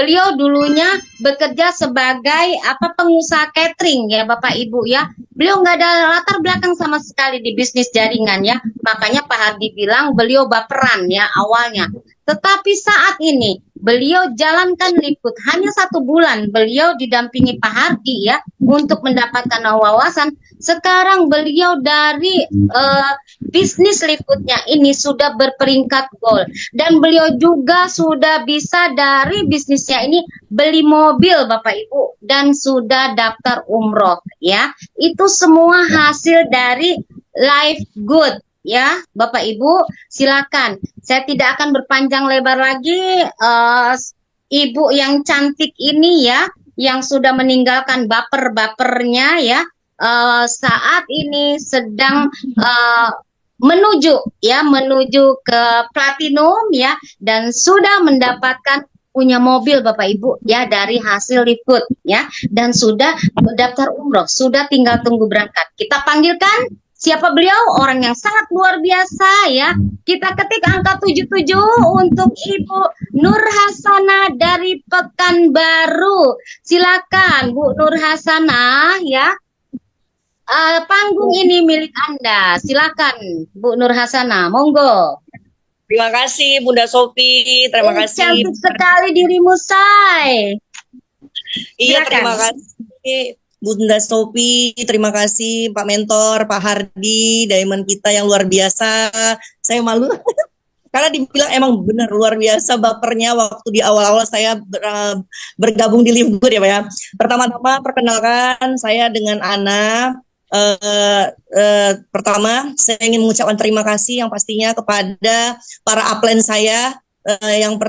Beliau dulunya bekerja sebagai pengusaha catering ya Bapak Ibu ya. Beliau nggak ada latar belakang sama sekali di bisnis jaringan ya. Makanya Pak Hardi bilang beliau baperan ya awalnya. Tetapi saat ini beliau jalankan liput hanya 1 bulan. Beliau didampingi Pak Hardi ya untuk mendapatkan wawasan. Sekarang beliau dari bisnis liputnya ini sudah berperingkat gold. Dan beliau juga sudah bisa dari bisnisnya ini beli mobil Bapak Ibu. Dan sudah daftar umroh ya. Itu semua hasil dari Life Good. Ya, Bapak Ibu, silakan. Saya tidak akan berpanjang lebar lagi. Ibu yang cantik ini ya, yang sudah meninggalkan baper-bapernya ya, saat ini sedang menuju ke platinum ya, dan sudah mendapatkan punya mobil Bapak Ibu ya dari hasil liput ya, dan sudah mendaftar umroh, sudah tinggal tunggu berangkat. Kita panggilkan. Siapa beliau? Orang yang sangat luar biasa ya. Kita ketik angka 77 untuk Ibu Nur Hasanah dari Pekanbaru. Silakan Bu Nur Hasanah ya. Panggung ini milik Anda. Silakan Bu Nur Hasanah, monggo. Terima kasih Bunda Sofi, terima kasih. Cantik sekali dirimu, Say. Iya, terima kasih Bunda Sofi, terima kasih Pak Mentor, Pak Hardi, diamond kita yang luar biasa. Saya malu karena dibilang emang benar luar biasa bapernya waktu di awal-awal saya bergabung di Live Good ya Pak ya. Pertama-tama perkenalkan saya dengan Ana. Pertama saya ingin mengucapkan terima kasih yang pastinya kepada para upline saya. Yang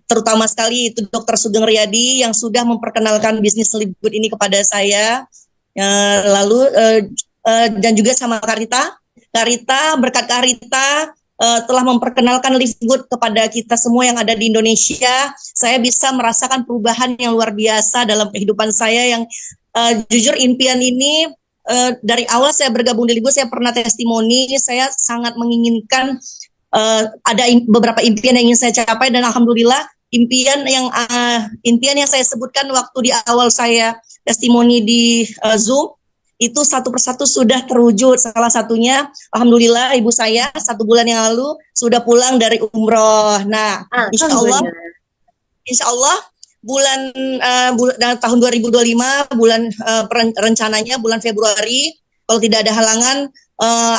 terutama sekali itu Dr. Sugeng Riyadi yang sudah memperkenalkan bisnis Live Good ini kepada saya, lalu dan juga sama Karita, berkat Karita telah memperkenalkan Live Good kepada kita semua yang ada di Indonesia. Saya bisa merasakan perubahan yang luar biasa dalam kehidupan saya yang jujur impian ini dari awal saya bergabung di Live Good, saya pernah testimoni, saya sangat menginginkan ada beberapa impian yang ingin saya capai, dan alhamdulillah impian yang saya sebutkan waktu di awal saya testimoni di Zoom itu satu persatu sudah terwujud. Salah satunya alhamdulillah ibu saya 1 bulan yang lalu sudah pulang dari umroh. Nah, insya Allah tahun 2025 rencananya bulan Februari kalau tidak ada halangan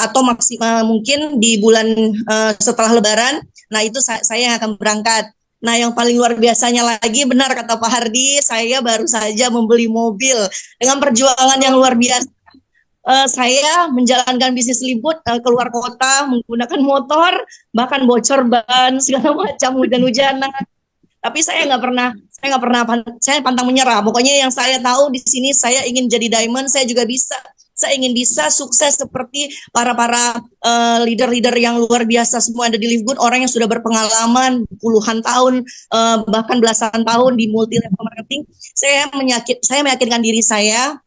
atau maksimal mungkin di bulan setelah Lebaran. Nah itu saya yang akan berangkat. Nah yang paling luar biasanya lagi, benar kata Pak Hardi, saya baru saja membeli mobil dengan perjuangan yang luar biasa. Saya menjalankan bisnis Live Good keluar kota menggunakan motor, bahkan bocor ban segala macam, hujan-hujanan. Tapi saya pantang menyerah. Pokoknya yang saya tahu di sini saya ingin jadi diamond, saya juga bisa. Saya ingin bisa sukses seperti para leader-leader yang luar biasa semua ada di Live Good, orang yang sudah berpengalaman puluhan tahun, bahkan belasan tahun di multi level marketing. Saya meyakinkan diri saya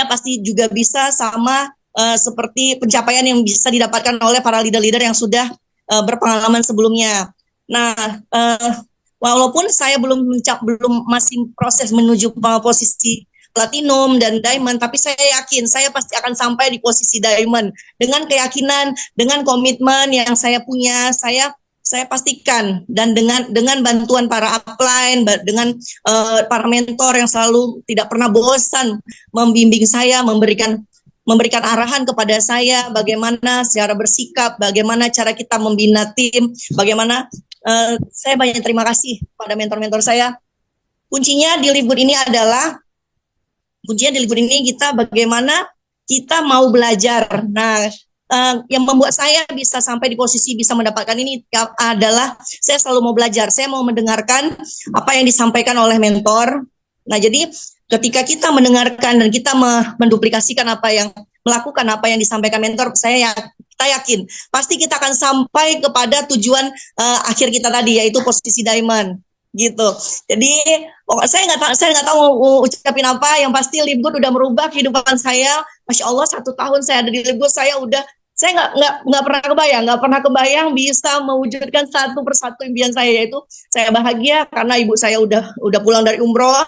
pasti juga bisa sama seperti pencapaian yang bisa didapatkan oleh para leader-leader yang sudah berpengalaman sebelumnya. Nah, walaupun saya masih proses menuju posisi platinum dan diamond, tapi saya yakin saya pasti akan sampai di posisi diamond dengan keyakinan, dengan komitmen yang saya punya. Saya pastikan, dan dengan bantuan para upline, dengan para mentor yang selalu tidak pernah bosan membimbing saya, memberikan arahan kepada saya bagaimana secara bersikap, bagaimana cara kita membina tim, bagaimana saya banyak terima kasih pada mentor-mentor saya. Kuncinya di Live Good ini kita bagaimana kita mau belajar. Nah, yang membuat saya bisa sampai di posisi bisa mendapatkan ini adalah saya selalu mau belajar. Saya mau mendengarkan apa yang disampaikan oleh mentor. Nah, jadi ketika kita mendengarkan dan kita menduplikasikan melakukan apa yang disampaikan mentor, kita yakin pasti kita akan sampai kepada tujuan akhir kita tadi, yaitu posisi diamond. Gitu. Jadi saya nggak tahu mau ucapin apa. Yang pasti Live Good udah merubah kehidupan saya. Masya Allah, 1 tahun saya ada di Live Good, saya udah Saya nggak pernah kebayang bisa mewujudkan satu persatu impian saya, yaitu saya bahagia karena ibu saya udah pulang dari umroh.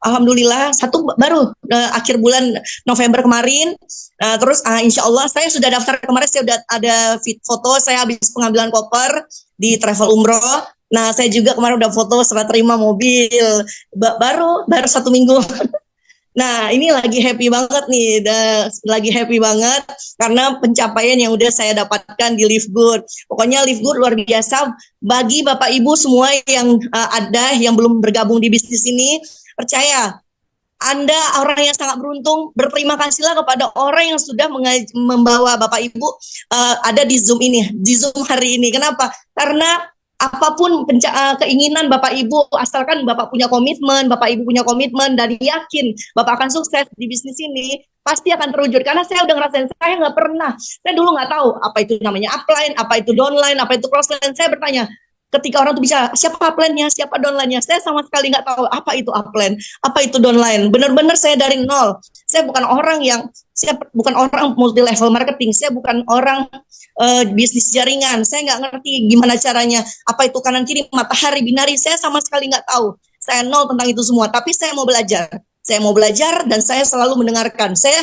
Alhamdulillah, satu baru akhir bulan November kemarin. Terus insya Allah saya sudah daftar kemarin, saya udah ada foto saya habis pengambilan koper di travel umroh. Nah, saya juga kemarin udah foto serah terima mobil. Baru 1 minggu. Nah, ini lagi happy banget nih, lagi happy banget karena pencapaian yang udah saya dapatkan di Live Good. Pokoknya Live Good luar biasa. Bagi Bapak Ibu semua yang ada yang belum bergabung di bisnis ini, percaya Anda orang yang sangat beruntung. Berterima kasihlah kepada orang yang sudah membawa Bapak Ibu ada di Zoom ini, di Zoom hari ini. Kenapa? Karena apapun keinginan Bapak Ibu, asalkan Bapak punya komitmen, Bapak Ibu punya komitmen dan yakin Bapak akan sukses di bisnis ini, pasti akan terwujud. Karena saya udah ngerasain, saya nggak pernah, saya dulu nggak tahu apa itu namanya upline, apa itu downline, apa itu crossline. Saya bertanya, ketika orang tuh bisa siapa upline-nya, siapa downline-nya, saya sama sekali nggak tahu apa itu upline, apa itu downline. Benar-benar saya dari nol. Saya bukan orang multi level marketing, saya bukan orang bisnis jaringan. Saya nggak ngerti gimana caranya, apa itu kanan kiri, matahari, binari. Saya sama sekali nggak tahu. Saya nol tentang itu semua. Tapi saya mau belajar. Saya mau belajar dan saya selalu mendengarkan. Saya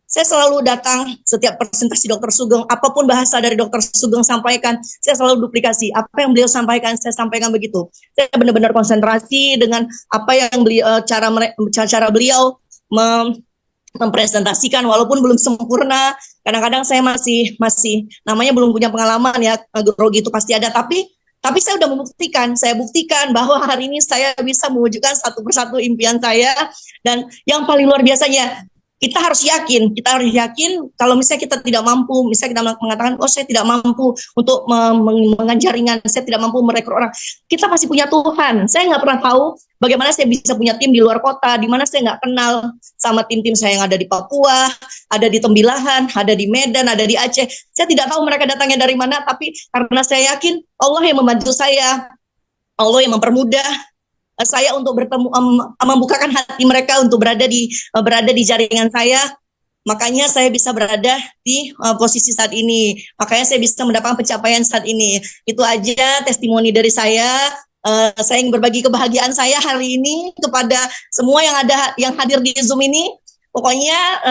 selalu datang setiap presentasi Dokter Sugeng, apapun bahasa dari Dokter Sugeng sampaikan, saya selalu duplikasi. Apa yang beliau sampaikan, saya sampaikan begitu. Saya benar-benar konsentrasi dengan apa yang beliau, cara beliau mempresentasikan, walaupun belum sempurna. Kadang-kadang saya masih namanya belum punya pengalaman ya, grogi itu pasti ada, tapi saya udah saya buktikan bahwa hari ini saya bisa mewujudkan satu persatu impian saya. Dan yang paling luar biasanya, kita harus yakin kalau misalnya kita tidak mampu, misalnya kita mengatakan, oh saya tidak mampu untuk mengajar jaringan, saya tidak mampu merekrut orang, kita pasti punya Tuhan. Saya nggak pernah tahu bagaimana saya bisa punya tim di luar kota, di mana saya nggak kenal sama tim-tim saya yang ada di Papua, ada di Tembilahan, ada di Medan, ada di Aceh. Saya tidak tahu mereka datangnya dari mana, tapi karena saya yakin Allah yang membantu saya, Allah yang mempermudah saya untuk bertemu, membukakan hati mereka untuk berada di jaringan saya. Makanya saya bisa berada di posisi saat ini. Makanya saya bisa mendapatkan pencapaian saat ini. Itu aja testimoni dari saya. Saya ingin berbagi kebahagiaan saya hari ini kepada semua yang hadir di Zoom ini. Pokoknya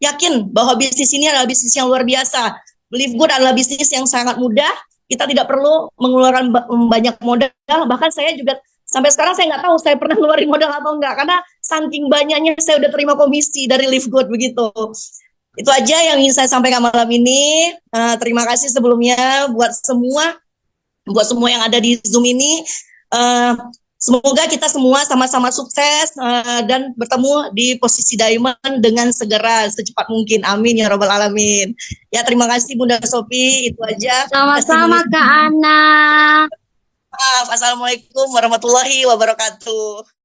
yakin bahwa bisnis ini adalah bisnis yang luar biasa. Live Good adalah bisnis yang sangat mudah. Kita tidak perlu mengeluarkan banyak modal. Bahkan saya juga sampai sekarang saya nggak tahu saya pernah ngeluarin modal atau enggak, karena saking banyaknya saya udah terima komisi dari Live Good begitu. Itu aja yang ingin saya sampaikan malam ini. Terima kasih sebelumnya buat semua yang ada di Zoom ini. Semoga kita semua sama-sama sukses dan bertemu di posisi diamond dengan segera, secepat mungkin. Amin ya robbal alamin. Ya, terima kasih Bunda Sophie. Itu aja. Sama-sama Kak Ana. Assalamualaikum warahmatullahi wabarakatuh.